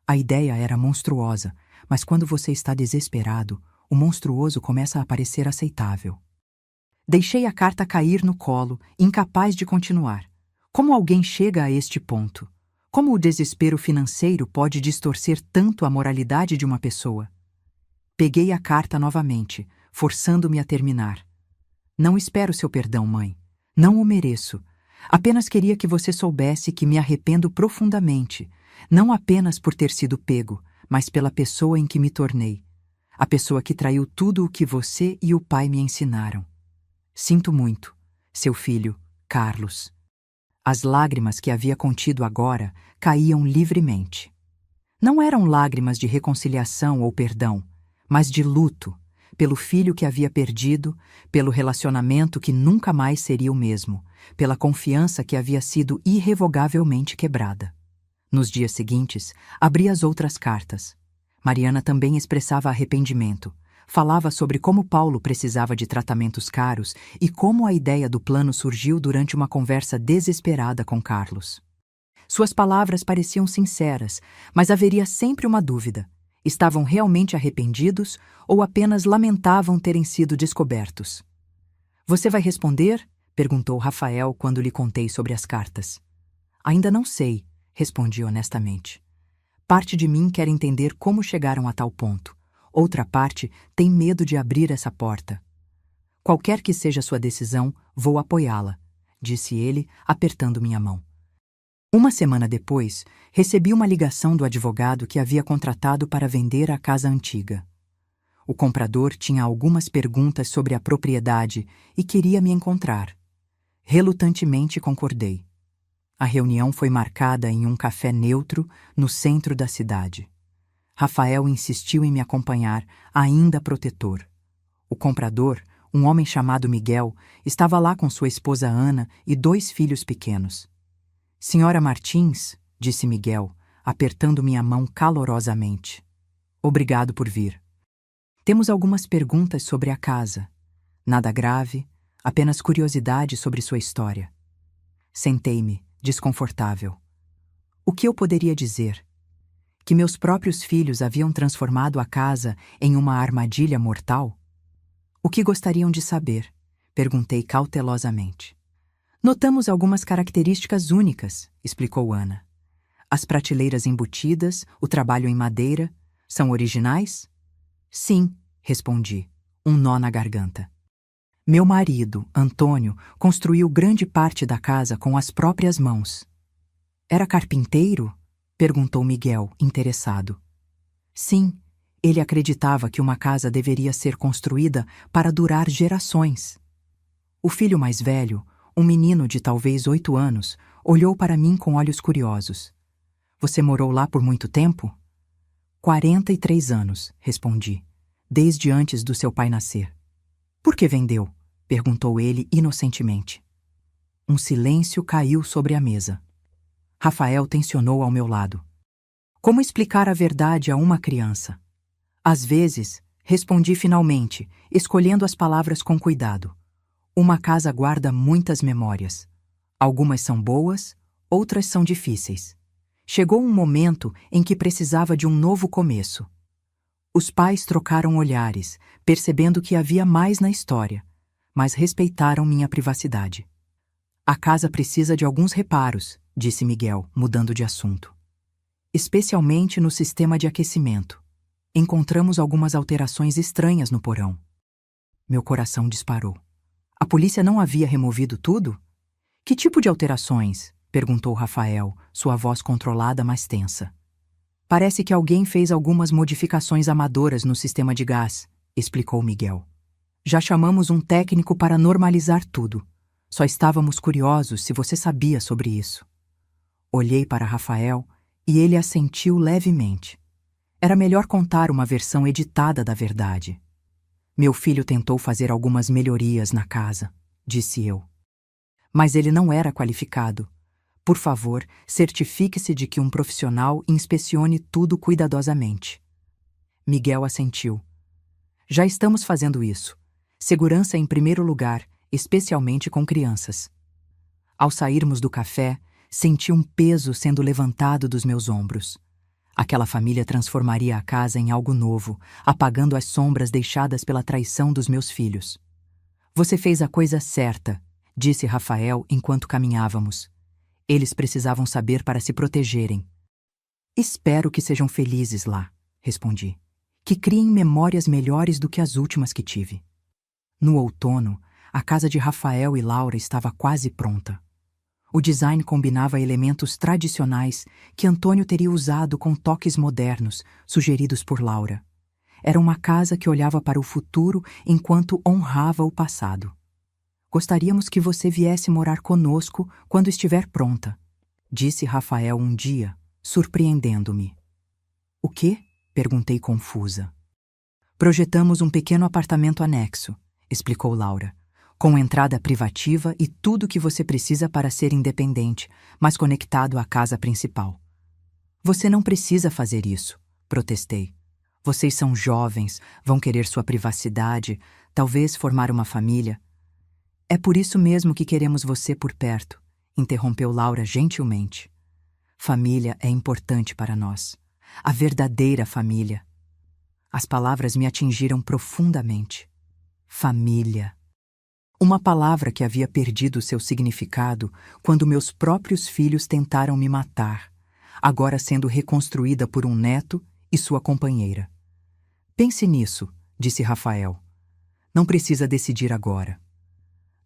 A ideia era monstruosa, mas quando você está desesperado, o monstruoso começa a parecer aceitável. Deixei a carta cair no colo, incapaz de continuar. Como alguém chega a este ponto? Como o desespero financeiro pode distorcer tanto a moralidade de uma pessoa? Peguei a carta novamente, forçando-me a terminar. Não espero seu perdão, mãe. Não o mereço. Apenas queria que você soubesse que me arrependo profundamente, não apenas por ter sido pego, mas pela pessoa em que me tornei. A pessoa que traiu tudo o que você e o pai me ensinaram. Sinto muito, seu filho, Carlos. As lágrimas que havia contido agora caíam livremente. Não eram lágrimas de reconciliação ou perdão, mas de luto, pelo filho que havia perdido, pelo relacionamento que nunca mais seria o mesmo, pela confiança que havia sido irrevogavelmente quebrada. Nos dias seguintes, abri as outras cartas. Mariana também expressava arrependimento. Falava sobre como Paulo precisava de tratamentos caros e como a ideia do plano surgiu durante uma conversa desesperada com Carlos. Suas palavras pareciam sinceras, mas haveria sempre uma dúvida. Estavam realmente arrependidos ou apenas lamentavam terem sido descobertos? Você vai responder? Perguntou Rafael quando lhe contei sobre as cartas. Ainda não sei, respondi honestamente. Parte de mim quer entender como chegaram a tal ponto. Outra parte tem medo de abrir essa porta. Qualquer que seja sua decisão, vou apoiá-la, disse ele, apertando minha mão. Uma semana depois, recebi uma ligação do advogado que havia contratado para vender a casa antiga. O comprador tinha algumas perguntas sobre a propriedade e queria me encontrar. Relutantemente concordei. A reunião foi marcada em um café neutro no centro da cidade. Rafael insistiu em me acompanhar, ainda protetor. O comprador, um homem chamado Miguel, estava lá com sua esposa Ana e 2 filhos pequenos. Senhora Martins, disse Miguel, apertando minha mão calorosamente. Obrigado por vir. Temos algumas perguntas sobre a casa. Nada grave, apenas curiosidade sobre sua história. Sentei-me, desconfortável. O que eu poderia dizer? Que meus próprios filhos haviam transformado a casa em uma armadilha mortal? O que gostariam de saber? Perguntei cautelosamente. Notamos algumas características únicas, explicou Ana. As prateleiras embutidas, o trabalho em madeira, são originais? Sim, respondi, um nó na garganta. Meu marido, Antônio, construiu grande parte da casa com as próprias mãos. Era carpinteiro? Perguntou Miguel, interessado. Sim, ele acreditava que uma casa deveria ser construída para durar gerações. O filho mais velho, um menino de talvez 8 anos, olhou para mim com olhos curiosos. Você morou lá por muito tempo? 43 anos, respondi, desde antes do seu pai nascer. Por que vendeu? Perguntou ele inocentemente. Um silêncio caiu sobre a mesa. Rafael tensionou ao meu lado. Como explicar a verdade a uma criança? Às vezes, respondi finalmente, escolhendo as palavras com cuidado. Uma casa guarda muitas memórias. Algumas são boas, outras são difíceis. Chegou um momento em que precisava de um novo começo. Os pais trocaram olhares, percebendo que havia mais na história, mas respeitaram minha privacidade. A casa precisa de alguns reparos, disse Miguel, mudando de assunto. Especialmente no sistema de aquecimento. Encontramos algumas alterações estranhas no porão. Meu coração disparou. A polícia não havia removido tudo? Que tipo de alterações? Perguntou Rafael, sua voz controlada, mas tensa. Parece que alguém fez algumas modificações amadoras no sistema de gás, explicou Miguel. Já chamamos um técnico para normalizar tudo. Só estávamos curiosos se você sabia sobre isso. Olhei para Rafael e ele assentiu levemente. Era melhor contar uma versão editada da verdade. Meu filho tentou fazer algumas melhorias na casa, disse eu. Mas ele não era qualificado. Por favor, certifique-se de que um profissional inspecione tudo cuidadosamente. Miguel assentiu. Já estamos fazendo isso. Segurança em primeiro lugar, especialmente com crianças. Ao sairmos do café, senti um peso sendo levantado dos meus ombros. Aquela família transformaria a casa em algo novo, apagando as sombras deixadas pela traição dos meus filhos. Você fez a coisa certa, disse Rafael enquanto caminhávamos. Eles precisavam saber para se protegerem. Espero que sejam felizes lá, respondi. Que criem memórias melhores do que as últimas que tive. No outono, a casa de Rafael e Laura estava quase pronta. O design combinava elementos tradicionais que Antônio teria usado com toques modernos, sugeridos por Laura. Era uma casa que olhava para o futuro enquanto honrava o passado. Gostaríamos que você viesse morar conosco quando estiver pronta, disse Rafael um dia, surpreendendo-me. O quê? Perguntei confusa. Projetamos um pequeno apartamento anexo, explicou Laura, com entrada privativa e tudo o que você precisa para ser independente, mas conectado à casa principal. Você não precisa fazer isso, protestei. Vocês são jovens, vão querer sua privacidade, talvez formar uma família. É por isso mesmo que queremos você por perto, interrompeu Laura gentilmente. Família é importante para nós. A verdadeira família. As palavras me atingiram profundamente. Família. Uma palavra que havia perdido seu significado quando meus próprios filhos tentaram me matar, agora sendo reconstruída por um neto e sua companheira. Pense nisso, disse Rafael. Não precisa decidir agora.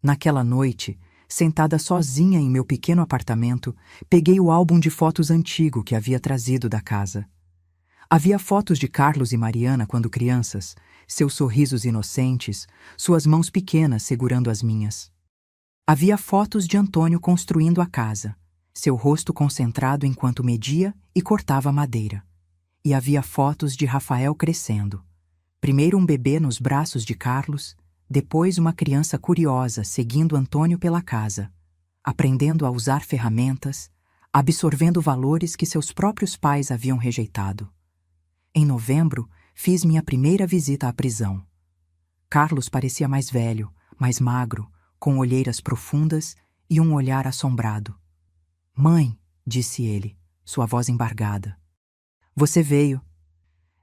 Naquela noite, sentada sozinha em meu pequeno apartamento, peguei o álbum de fotos antigo que havia trazido da casa. Havia fotos de Carlos e Mariana quando crianças, seus sorrisos inocentes, suas mãos pequenas segurando as minhas. Havia fotos de Antônio construindo a casa, seu rosto concentrado enquanto media e cortava madeira. E havia fotos de Rafael crescendo. Primeiro um bebê nos braços de Carlos, depois uma criança curiosa seguindo Antônio pela casa, aprendendo a usar ferramentas, absorvendo valores que seus próprios pais haviam rejeitado. Em novembro, fiz minha primeira visita à prisão. Carlos parecia mais velho, mais magro, com olheiras profundas e um olhar assombrado. "Mãe", disse ele, sua voz embargada. "Você veio."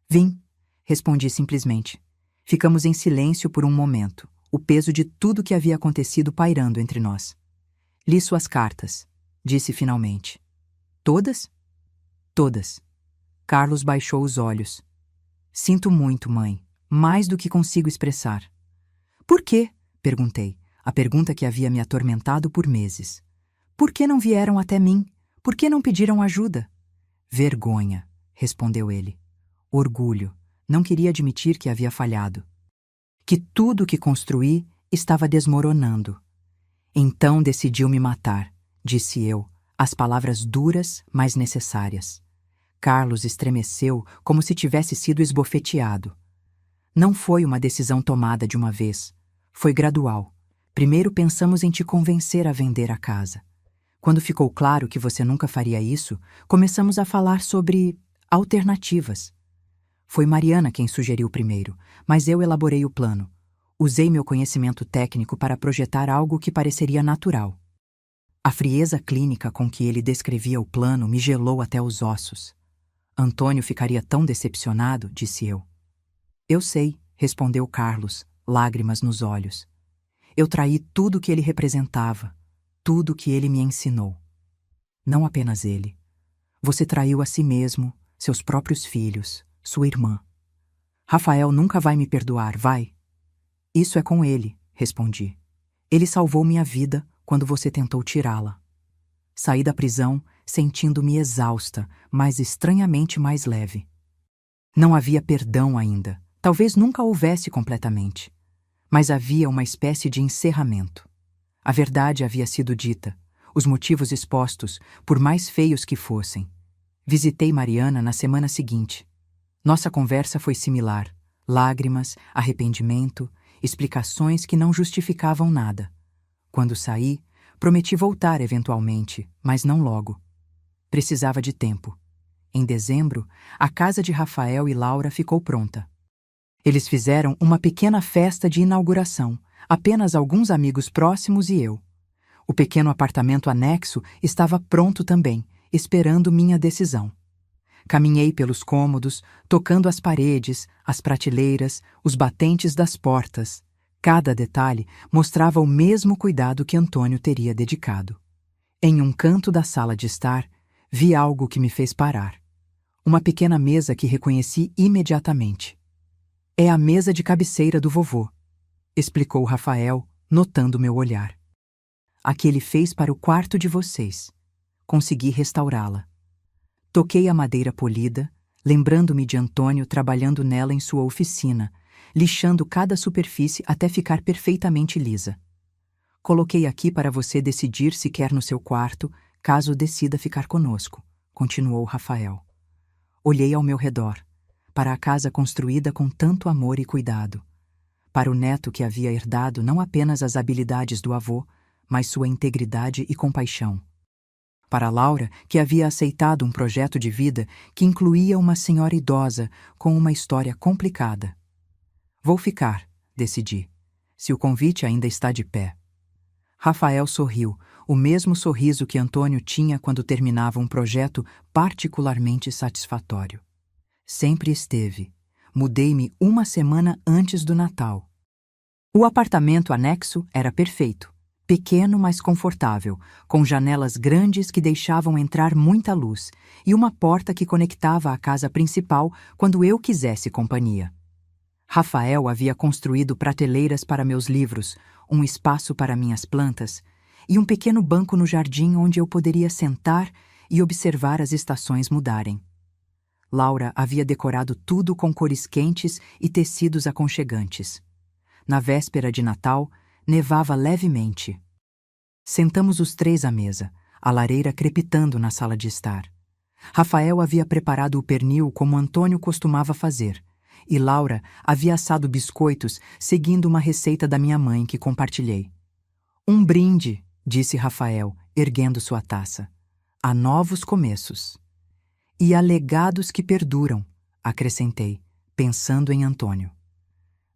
"Vim", respondi simplesmente. Ficamos em silêncio por um momento, o peso de tudo que havia acontecido pairando entre nós. "Li suas cartas", disse finalmente. "Todas?" "Todas." Carlos baixou os olhos. "Sinto muito, mãe, mais do que consigo expressar." "Por quê?" perguntei, a pergunta que havia me atormentado por meses. "Por que não vieram até mim? Por que não pediram ajuda?" "Vergonha", respondeu ele. "Orgulho. Não queria admitir que havia falhado. Que tudo o que construí estava desmoronando. Então decidiu me matar", disse eu, as palavras duras, mas necessárias. Carlos estremeceu como se tivesse sido esbofeteado. "Não foi uma decisão tomada de uma vez. Foi gradual. Primeiro pensamos em te convencer a vender a casa. Quando ficou claro que você nunca faria isso, começamos a falar sobre alternativas. Foi Mariana quem sugeriu primeiro, mas eu elaborei o plano. Usei meu conhecimento técnico para projetar algo que pareceria natural." A frieza clínica com que ele descrevia o plano me gelou até os ossos. "Antônio ficaria tão decepcionado", disse eu. "Eu sei", respondeu Carlos, lágrimas nos olhos. "Eu traí tudo o que ele representava, tudo o que ele me ensinou. Não apenas ele. Você traiu a si mesmo, seus próprios filhos, sua irmã. Rafael nunca vai me perdoar, vai?" "Isso é com ele", respondi. "Ele salvou minha vida quando você tentou tirá-la." Saí da prisão sentindo-me exausta, mas estranhamente mais leve. Não havia perdão ainda, talvez nunca houvesse completamente. Mas havia uma espécie de encerramento. A verdade havia sido dita, os motivos expostos, por mais feios que fossem. Visitei Mariana na semana seguinte. Nossa conversa foi similar: lágrimas, arrependimento, explicações que não justificavam nada. Quando saí, prometi voltar eventualmente, mas não logo. Precisava de tempo. Em dezembro, a casa de Rafael e Laura ficou pronta. Eles fizeram uma pequena festa de inauguração, apenas alguns amigos próximos e eu. O pequeno apartamento anexo estava pronto também, esperando minha decisão. Caminhei pelos cômodos, tocando as paredes, as prateleiras, os batentes das portas. Cada detalhe mostrava o mesmo cuidado que Antônio teria dedicado. Em um canto da sala de estar, vi algo que me fez parar. Uma pequena mesa que reconheci imediatamente. "É a mesa de cabeceira do vovô", explicou Rafael, notando meu olhar. A que ele fez para o quarto de vocês. Consegui restaurá-la. Toquei a madeira polida, lembrando-me de Antônio trabalhando nela em sua oficina, lixando cada superfície até ficar perfeitamente lisa. Coloquei aqui para você decidir se quer no seu quarto, caso decida ficar conosco, continuou Rafael. Olhei ao meu redor, para a casa construída com tanto amor e cuidado, para o neto que havia herdado não apenas as habilidades do avô, mas sua integridade e compaixão. Para Laura, que havia aceitado um projeto de vida que incluía uma senhora idosa com uma história complicada. Vou ficar, decidi, se o convite ainda está de pé. Rafael sorriu, o mesmo sorriso que Antônio tinha quando terminava um projeto particularmente satisfatório. Sempre esteve. Mudei-me uma semana antes do Natal. O apartamento anexo era perfeito. Pequeno, mas confortável, com janelas grandes que deixavam entrar muita luz e uma porta que conectava à casa principal quando eu quisesse companhia. Rafael havia construído prateleiras para meus livros, um espaço para minhas plantas e um pequeno banco no jardim onde eu poderia sentar e observar as estações mudarem. Laura havia decorado tudo com cores quentes e tecidos aconchegantes. Na véspera de Natal, nevava levemente. Sentamos os três à mesa, a lareira crepitando na sala de estar. Rafael havia preparado o pernil como Antônio costumava fazer, e Laura havia assado biscoitos seguindo uma receita da minha mãe que compartilhei. Um brinde, disse Rafael, erguendo sua taça. A novos começos. E a legados que perduram, acrescentei, pensando em Antônio.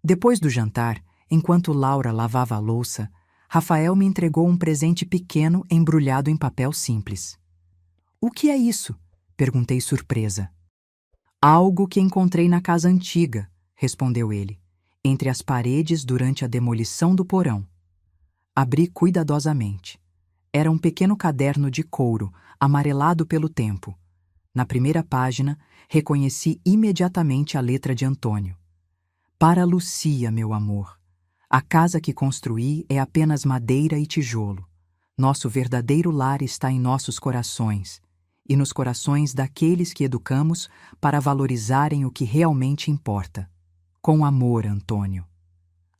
Depois do jantar, enquanto Laura lavava a louça, Rafael me entregou um presente pequeno embrulhado em papel simples. O que é isso? Perguntei surpresa. Algo que encontrei na casa antiga, respondeu ele, entre as paredes durante a demolição do porão. Abri cuidadosamente. Era um pequeno caderno de couro, amarelado pelo tempo. Na primeira página, reconheci imediatamente a letra de Antônio. Para Lucia, meu amor. A casa que construí é apenas madeira e tijolo. Nosso verdadeiro lar está em nossos corações, e nos corações daqueles que educamos para valorizarem o que realmente importa. Com amor, Antônio.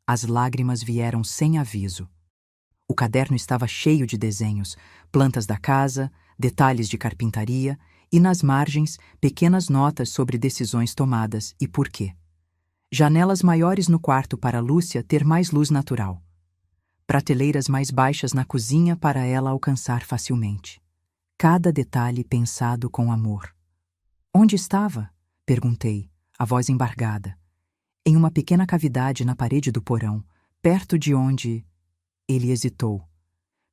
As lágrimas vieram sem aviso. O caderno estava cheio de desenhos, plantas da casa, detalhes de carpintaria e, nas margens, pequenas notas sobre decisões tomadas e por quê. Janelas maiores no quarto para Lúcia ter mais luz natural. Prateleiras mais baixas na cozinha para ela alcançar facilmente. Cada detalhe pensado com amor. Onde estava? Perguntei, a voz embargada. Em uma pequena cavidade na parede do porão, perto de onde... Ele hesitou.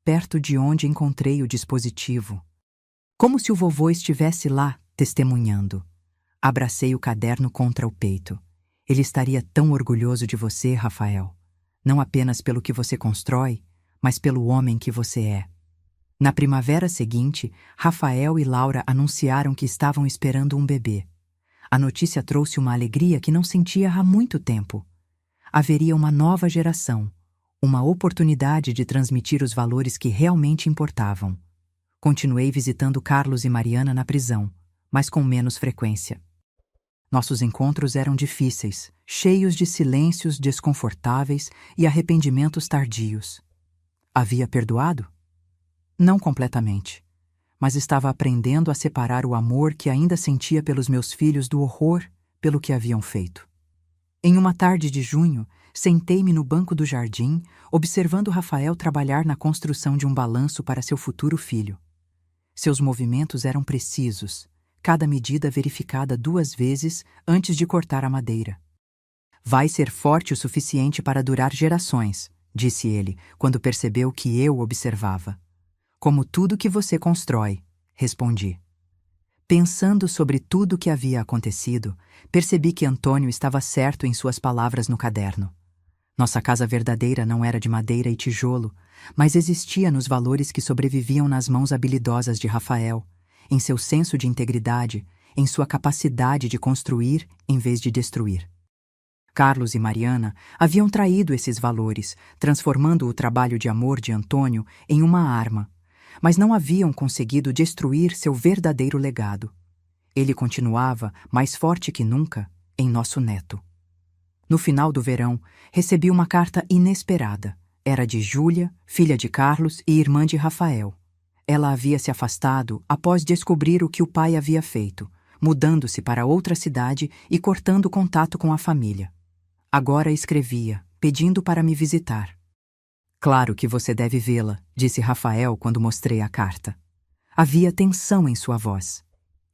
Perto de onde encontrei o dispositivo. Como se o vovô estivesse lá, testemunhando. Abracei o caderno contra o peito. Ele estaria tão orgulhoso de você, Rafael. Não apenas pelo que você constrói, mas pelo homem que você é. Na primavera seguinte, Rafael e Laura anunciaram que estavam esperando um bebê. A notícia trouxe uma alegria que não sentia há muito tempo. Haveria uma nova geração, uma oportunidade de transmitir os valores que realmente importavam. Continuei visitando Carlos e Mariana na prisão, mas com menos frequência. Nossos encontros eram difíceis, cheios de silêncios desconfortáveis e arrependimentos tardios. Havia perdoado? Não completamente, mas estava aprendendo a separar o amor que ainda sentia pelos meus filhos do horror pelo que haviam feito. Em uma tarde de junho, sentei-me no banco do jardim, observando Rafael trabalhar na construção de um balanço para seu futuro filho. Seus movimentos eram precisos, cada medida verificada 2 vezes antes de cortar a madeira. Vai ser forte o suficiente para durar gerações, disse ele, quando percebeu que eu observava. Como tudo que você constrói, respondi. Pensando sobre tudo o que havia acontecido, percebi que Antônio estava certo em suas palavras no caderno. Nossa casa verdadeira não era de madeira e tijolo, mas existia nos valores que sobreviviam nas mãos habilidosas de Rafael, em seu senso de integridade, em sua capacidade de construir em vez de destruir. Carlos e Mariana haviam traído esses valores, transformando o trabalho de amor de Antônio em uma arma, mas não haviam conseguido destruir seu verdadeiro legado. Ele continuava, mais forte que nunca, em nosso neto. No final do verão, recebi uma carta inesperada. Era de Júlia, filha de Carlos e irmã de Rafael. Ela havia se afastado após descobrir o que o pai havia feito, mudando-se para outra cidade e cortando contato com a família. Agora escrevia, pedindo para me visitar. Claro que você deve vê-la, disse Rafael quando mostrei a carta. Havia tensão em sua voz.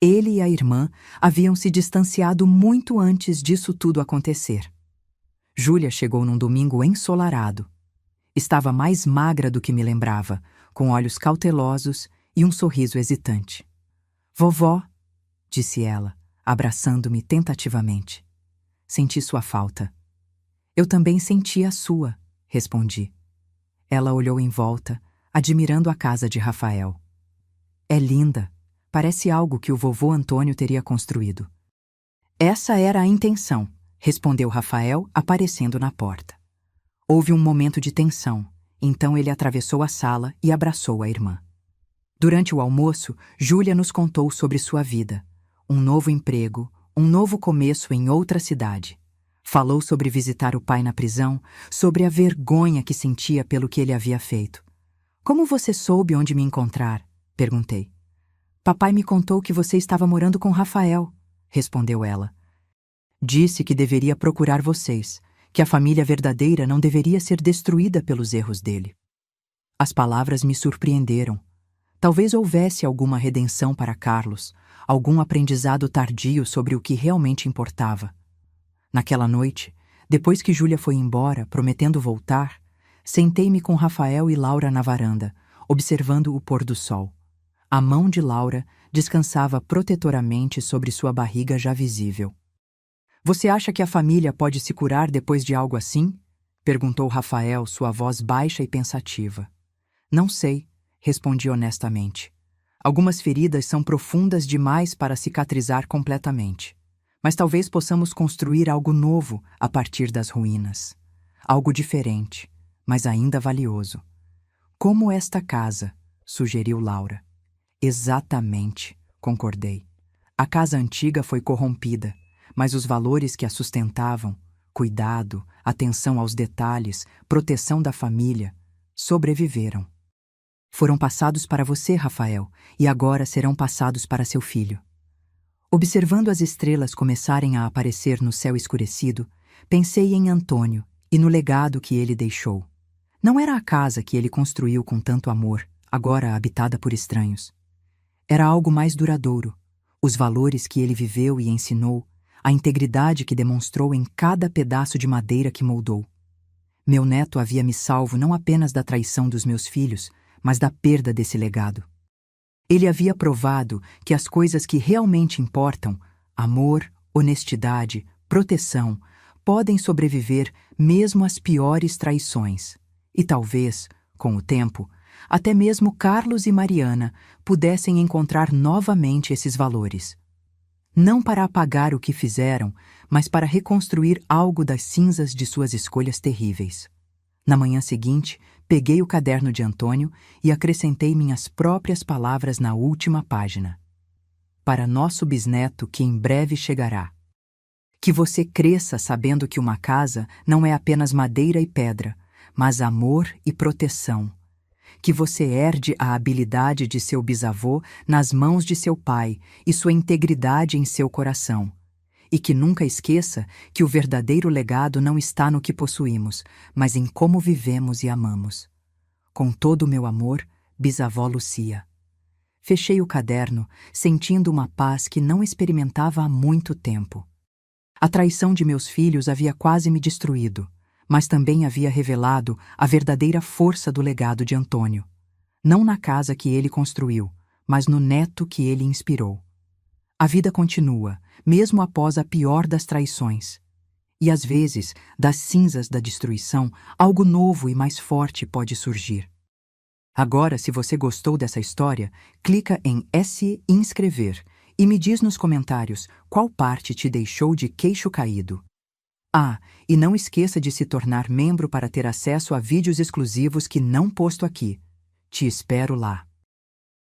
Ele e a irmã haviam se distanciado muito antes disso tudo acontecer. Júlia chegou num domingo ensolarado. Estava mais magra do que me lembrava, com olhos cautelosos e um sorriso hesitante. Vovó, disse ela, abraçando-me tentativamente. Senti sua falta. Eu também senti a sua, respondi. Ela olhou em volta, admirando a casa de Rafael. É linda. Parece algo que o vovô Antônio teria construído. Essa era a intenção, respondeu Rafael, aparecendo na porta. Houve um momento de tensão, então ele atravessou a sala e abraçou a irmã. Durante o almoço, Júlia nos contou sobre sua vida. Um novo emprego, um novo começo em outra cidade. Falou sobre visitar o pai na prisão, sobre a vergonha que sentia pelo que ele havia feito. Como você soube onde me encontrar? Perguntei. Papai me contou que você estava morando com Rafael, respondeu ela. Disse que deveria procurar vocês, que a família verdadeira não deveria ser destruída pelos erros dele. As palavras me surpreenderam. Talvez houvesse alguma redenção para Carlos, algum aprendizado tardio sobre o que realmente importava. Naquela noite, depois que Júlia foi embora, prometendo voltar, sentei-me com Rafael e Laura na varanda, observando o pôr do sol. A mão de Laura descansava protetoramente sobre sua barriga já visível. Você acha que a família pode se curar depois de algo assim? Perguntou Rafael, sua voz baixa e pensativa. Não sei, respondi honestamente. Algumas feridas são profundas demais para cicatrizar completamente. Mas talvez possamos construir algo novo a partir das ruínas. Algo diferente, mas ainda valioso. Como esta casa, sugeriu Laura. Exatamente, concordei. A casa antiga foi corrompida, mas os valores que a sustentavam, cuidado, atenção aos detalhes, proteção da família, sobreviveram. Foram passados para você, Rafael, e agora serão passados para seu filho. Observando as estrelas começarem a aparecer no céu escurecido, pensei em Antônio e no legado que ele deixou. Não era a casa que ele construiu com tanto amor, agora habitada por estranhos. Era algo mais duradouro, os valores que ele viveu e ensinou, a integridade que demonstrou em cada pedaço de madeira que moldou. Meu neto havia me salvo não apenas da traição dos meus filhos, mas da perda desse legado. Ele havia provado que as coisas que realmente importam, amor, honestidade, proteção, podem sobreviver mesmo às piores traições. E talvez, com o tempo, até mesmo Carlos e Mariana pudessem encontrar novamente esses valores. Não para apagar o que fizeram, mas para reconstruir algo das cinzas de suas escolhas terríveis. Na manhã seguinte, peguei o caderno de Antônio e acrescentei minhas próprias palavras na última página. Para nosso bisneto que em breve chegará. Que você cresça sabendo que uma casa não é apenas madeira e pedra, mas amor e proteção. Que você herde a habilidade de seu bisavô nas mãos de seu pai e sua integridade em seu coração. E que nunca esqueça que o verdadeiro legado não está no que possuímos, mas em como vivemos e amamos. Com todo o meu amor, bisavó Lucia. Fechei o caderno, sentindo uma paz que não experimentava há muito tempo. A traição de meus filhos havia quase me destruído, mas também havia revelado a verdadeira força do legado de Antônio. Não na casa que ele construiu, mas no neto que ele inspirou. A vida continua, mesmo após a pior das traições. E às vezes, das cinzas da destruição, algo novo e mais forte pode surgir. Agora, se você gostou dessa história, clica em se inscrever e me diz nos comentários qual parte te deixou de queixo caído. Ah, e não esqueça de se tornar membro para ter acesso a vídeos exclusivos que não posto aqui. Te espero lá.